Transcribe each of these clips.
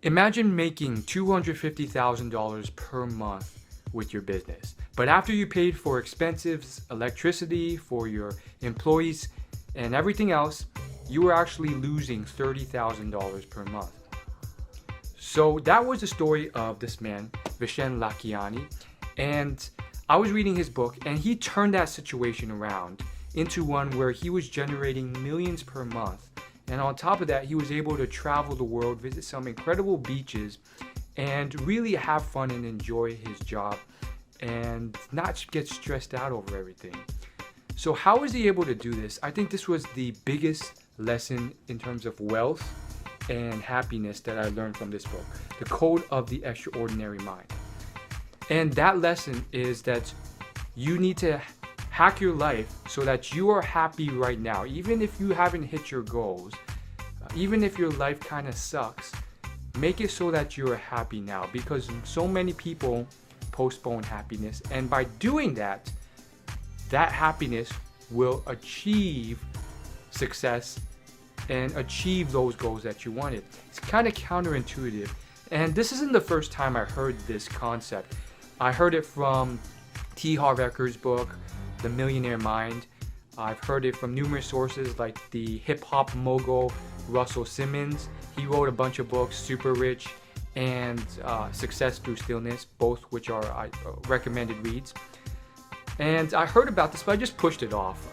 Imagine making $250,000 per month with your business. But after you paid for expenses, electricity for your employees, and everything else, you were actually losing $30,000 per month. So that was the story of this man, Vishen Lakhiani. And I was reading his book, and he turned that situation around into one where he was generating millions per month. And on top of that, he was able to travel the world, visit some incredible beaches, and really have fun and enjoy his job and not get stressed out over everything. So how was he able to do this? I think this was the biggest lesson in terms of wealth and happiness that I learned from this book, The Code of the Extraordinary Mind. And that lesson is that you need to hack your life so that you are happy right now. Even if you haven't hit your goals, even if your life kind of sucks, make it so that you're happy now, because so many people postpone happiness. And by doing that, that happiness will achieve success and achieve those goals that you wanted. It's kind of counterintuitive. And this isn't the first time I heard this concept. I heard it from T. Harv Eker's book, The Millionaire Mind. I've heard it from numerous sources like the hip-hop mogul Russell Simmons. He wrote a bunch of books, Super Rich and Success Through Stillness, both which are recommended reads. And I heard about this, but I just pushed it off.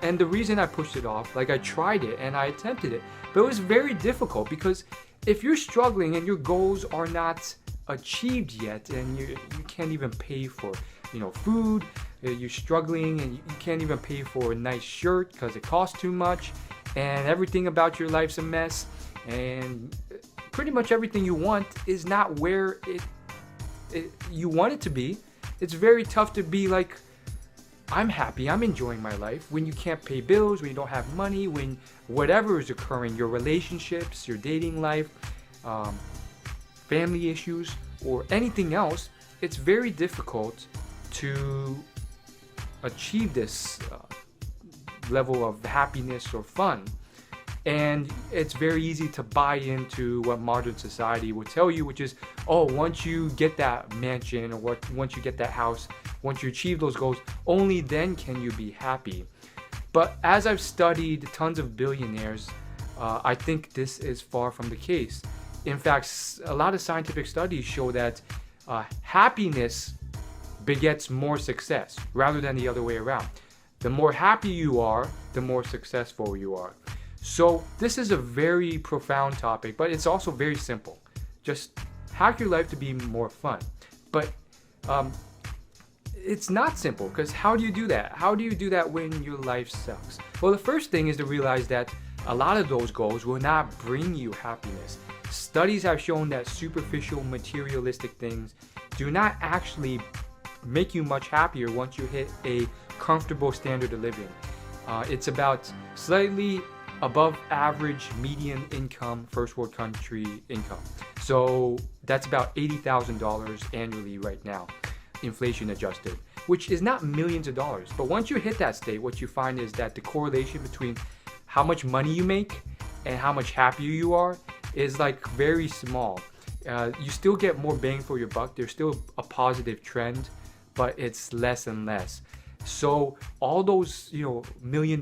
And the reason I pushed it off, like I tried it and I attempted it, but it was very difficult because if you're struggling and your goals are not achieved yet and you can't even pay for food, you're struggling and you can't even pay for a nice shirt because it costs too much, and everything about your life's a mess, and pretty much everything you want is not where you want it to be. It's very tough to be like, I'm happy, I'm enjoying my life, when you can't pay bills, when you don't have money, when whatever is occurring, your relationships, your dating life, family issues, or anything else. It's very difficult to achieve this level of happiness or fun. And it's very easy to buy into what modern society will tell you, which is, oh, once you get that mansion or once you get that house, once you achieve those goals, only then can you be happy. But as I've studied tons of billionaires, I think this is far from the case. In fact, a lot of scientific studies show that happiness begets more success rather than the other way around. The more happy you are, the more successful you are. So this is a very profound topic, but it's also very simple. Just hack your life to be more fun. But it's not simple, because how do you do that? How do you do that when your life sucks? Well, the first thing is to realize that a lot of those goals will not bring you happiness. Studies have shown that superficial materialistic things do not actually make you much happier once you hit a comfortable standard of living. It's about slightly above average median income, first world country income. So that's about $80,000 annually right now, inflation adjusted, which is not millions of dollars. But once you hit that state, what you find is that the correlation between how much money you make and how much happier you are is like very small. You still get more bang for your buck. There's still a positive trend, but it's less and less. So all those, $1 million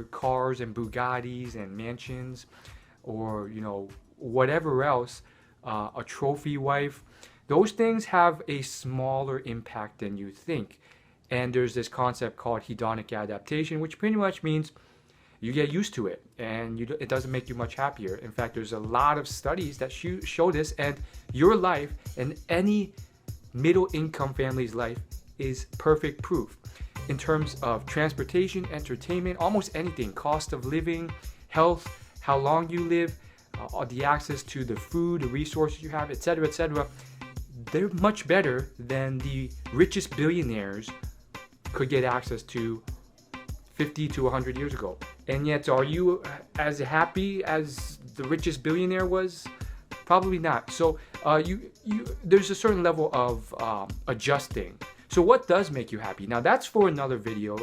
cars and Bugattis and mansions, or, whatever else, a trophy wife, those things have a smaller impact than you think. And there's this concept called hedonic adaptation, which pretty much means you get used to it and it doesn't make you much happier. In fact, there's a lot of studies that show this, and your life and any middle income family's life is perfect proof. In terms of transportation, entertainment, almost anything, cost of living, health, how long you live, the access to the food, the resources you have, etc., etc., they're much better than the richest billionaires could get access to 50 to 100 years ago. And yet, are you as happy as the richest billionaire was? Probably not. So there's a certain level of adjusting. So what does make you happy? Now that's for another video,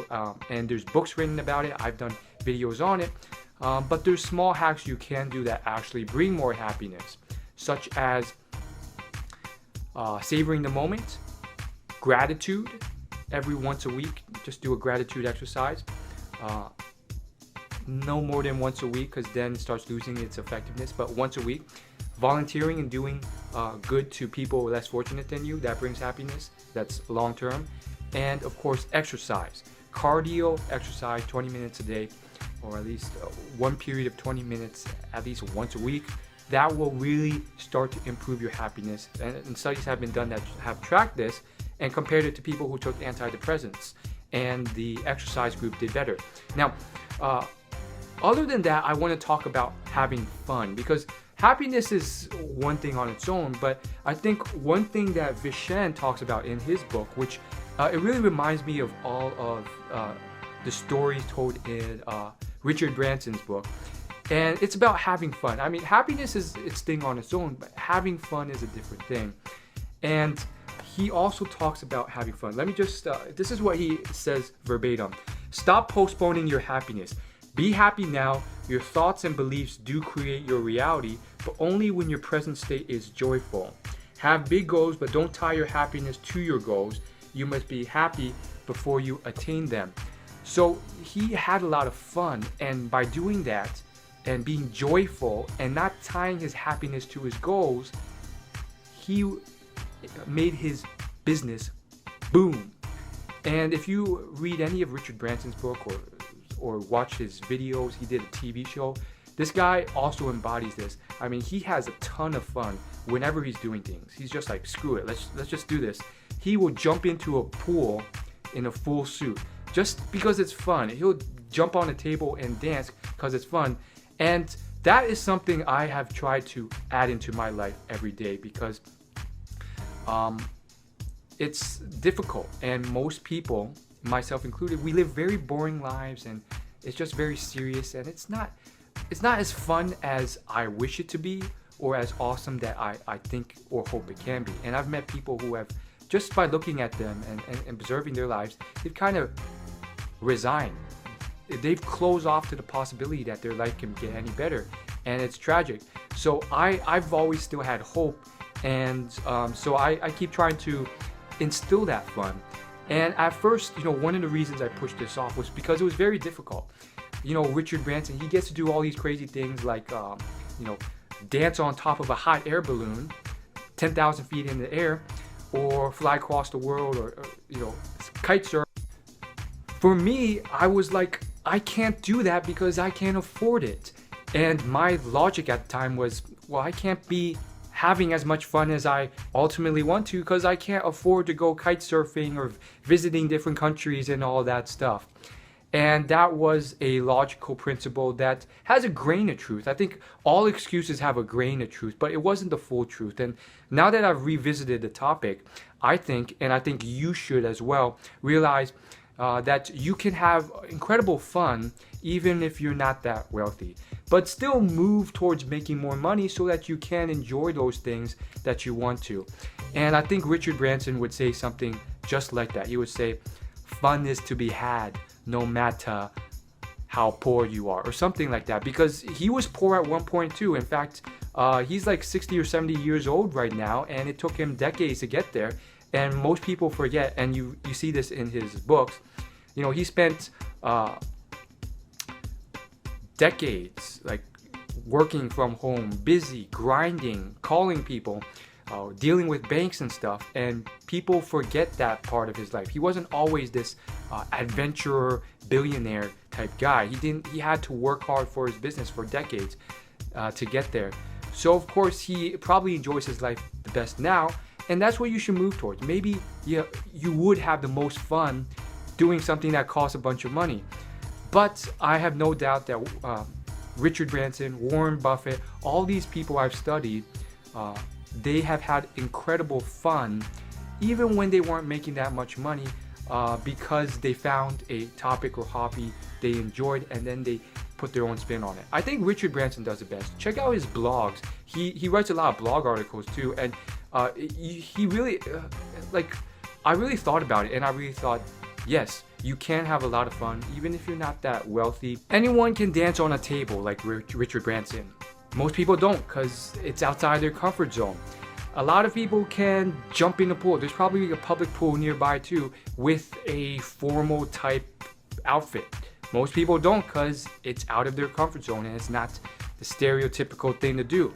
and there's books written about it. I've done videos on it, but there's small hacks you can do that actually bring more happiness. such as savoring the moment, gratitude every once a week. Just do a gratitude exercise. No more than once a week, because then it starts losing its effectiveness, but once a week. Volunteering and doing good to people less fortunate than you, that brings happiness. That's long term. And of course, exercise. Cardio exercise 20 minutes a day, or at least one period of 20 minutes at least once a week. That will really start to improve your happiness. And studies have been done that have tracked this and compared it to people who took antidepressants, and the exercise group did better. Now, other than that, I want to talk about having fun, because happiness is one thing on its own, but I think one thing that Vishen talks about in his book, which it really reminds me of all of the stories told in Richard Branson's book, and it's about having fun. I mean, happiness is its thing on its own, but having fun is a different thing. And he also talks about having fun. Let me just, this is what he says verbatim. Stop postponing your happiness. Be happy now. Your thoughts and beliefs do create your reality, but only when your present state is joyful. Have big goals, but don't tie your happiness to your goals. You must be happy before you attain them. So he had a lot of fun, and by doing that and being joyful and not tying his happiness to his goals, he made his business boom. And if you read any of Richard Branson's book or watch his videos, he did a TV show. This guy also embodies this. I mean, he has a ton of fun whenever he's doing things. He's just like, screw it, let's just do this. He will jump into a pool in a full suit just because it's fun. He'll jump on a table and dance because it's fun. And that is something I have tried to add into my life every day, because it's difficult, and most people, myself included, we live very boring lives, and it's just very serious, and it's not as fun as I wish it to be, or as awesome that I think or hope it can be. And I've met people who have, just by looking at them and observing their lives, they've kind of resigned. They've closed off to the possibility that their life can get any better, and it's tragic. So I've always still had hope, and so I keep trying to instill that fun. And at first, one of the reasons I pushed this off was because it was very difficult. Richard Branson, he gets to do all these crazy things like, dance on top of a hot air balloon, 10,000 feet in the air, or fly across the world, or kite surf. For me, I was like, I can't do that because I can't afford it. And my logic at the time was, well, I can't be having as much fun as I ultimately want to because I can't afford to go kite surfing or visiting different countries and all that stuff. And that was a logical principle that has a grain of truth. I think all excuses have a grain of truth, but it wasn't the full truth. And now that I've revisited the topic, I think you should as well, realize that you can have incredible fun even if you're not that wealthy, but still move towards making more money so that you can enjoy those things that you want to. And I think Richard Branson would say something just like that. He would say, fun is to be had no matter how poor you are, or something like that, because he was poor at one point too. In fact, he's like 60 or 70 years old right now, and it took him decades to get there. And most people forget, and you see this in his books, he spent decades like working from home, busy, grinding, calling people, dealing with banks and stuff, and people forget that part of his life. He wasn't always this adventurer, billionaire type guy. He had to work hard for his business for decades to get there. So of course he probably enjoys his life the best now, and that's what you should move towards. Maybe you would have the most fun doing something that costs a bunch of money. But I have no doubt that Richard Branson, Warren Buffett, all these people I've studied, they have had incredible fun even when they weren't making that much money, because they found a topic or hobby they enjoyed, and then they put their own spin on it. I think Richard Branson does it best. Check out his blogs. He writes a lot of blog articles too, and he really I really thought about it, and I really thought, yes, you can have a lot of fun even if you're not that wealthy. Anyone can dance on a table like Richard Branson. Most people don't because it's outside their comfort zone. A lot of people can jump in the pool. There's probably a public pool nearby too with a formal type outfit. Most people don't because it's out of their comfort zone and it's not the stereotypical thing to do.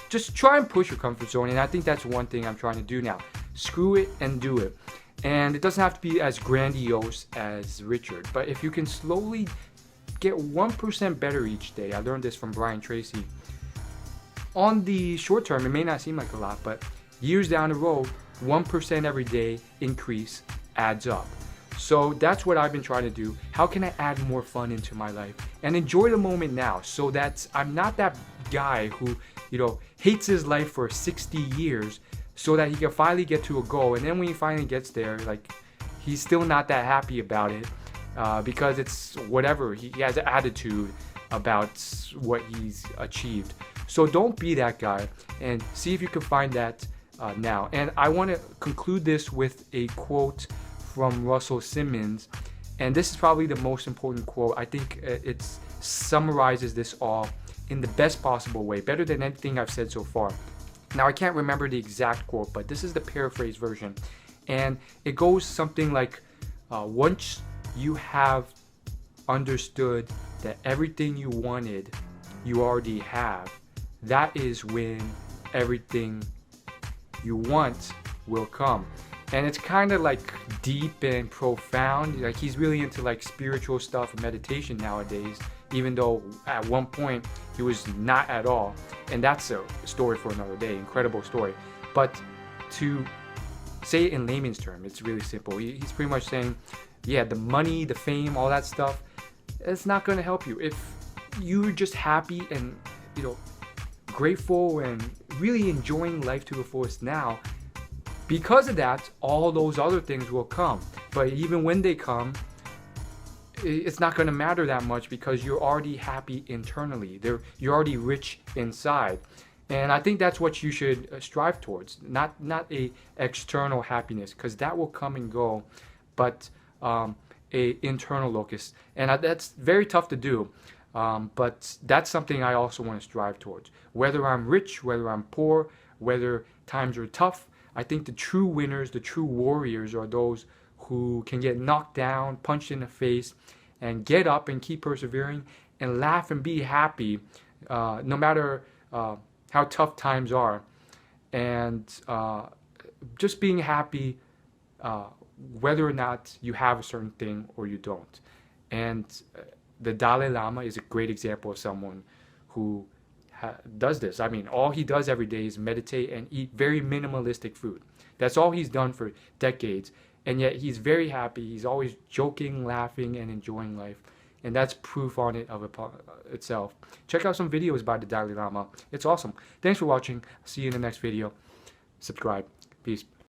Just try and push your comfort zone, and I think that's one thing I'm trying to do now. Screw it and do it. And it doesn't have to be as grandiose as Richard, but if you can slowly get 1% better each day. I learned this from Brian Tracy. On the short term, it may not seem like a lot, but years down the road, 1% every day increase adds up. So that's what I've been trying to do. How can I add more fun into my life and enjoy the moment now, so that I'm not that guy who, hates his life for 60 years so that he can finally get to a goal, and then when he finally gets there, like, he's still not that happy about it because it's whatever. He has an attitude about what he's achieved. So don't be that guy, and see if you can find that now. And I want to conclude this with a quote from Russell Simmons, and this is probably the most important quote. I think it summarizes this all in the best possible way, better than anything I've said so far. Now, I can't remember the exact quote, but this is the paraphrase version, and it goes something like, once you have understood that everything you wanted you already have, that is when everything you want will come. And it's kind of like deep and profound. Like, he's really into like spiritual stuff and meditation nowadays, even though at one point he was not at all. And that's a story for another day. Incredible story. But to say it in layman's terms, it's really simple. He's pretty much saying, yeah, the money, the fame, all that stuff, it's not going to help you. If you're just happy and, grateful and really enjoying life to the fullest now, because of that, all those other things will come. But even when they come, it's not going to matter that much because you're already happy internally. You're already rich inside. And I think that's what you should strive towards. Not a external happiness, because that will come and go, but a internal locus. And that's very tough to do. But that's something I also want to strive towards. Whether I'm rich, whether I'm poor, whether times are tough, I think the true winners, the true warriors are those who can get knocked down, punched in the face, and get up and keep persevering and laugh and be happy no matter how tough times are. And just being happy whether or not you have a certain thing or you don't. And the Dalai Lama is a great example of someone who does this. I mean, all he does every day is meditate and eat very minimalistic food. That's all he's done for decades. And yet he's very happy. He's always joking, laughing, and enjoying life. And that's proof on it of itself. Check out some videos by the Dalai Lama. It's awesome. Thanks for watching. See you in the next video. Subscribe. Peace.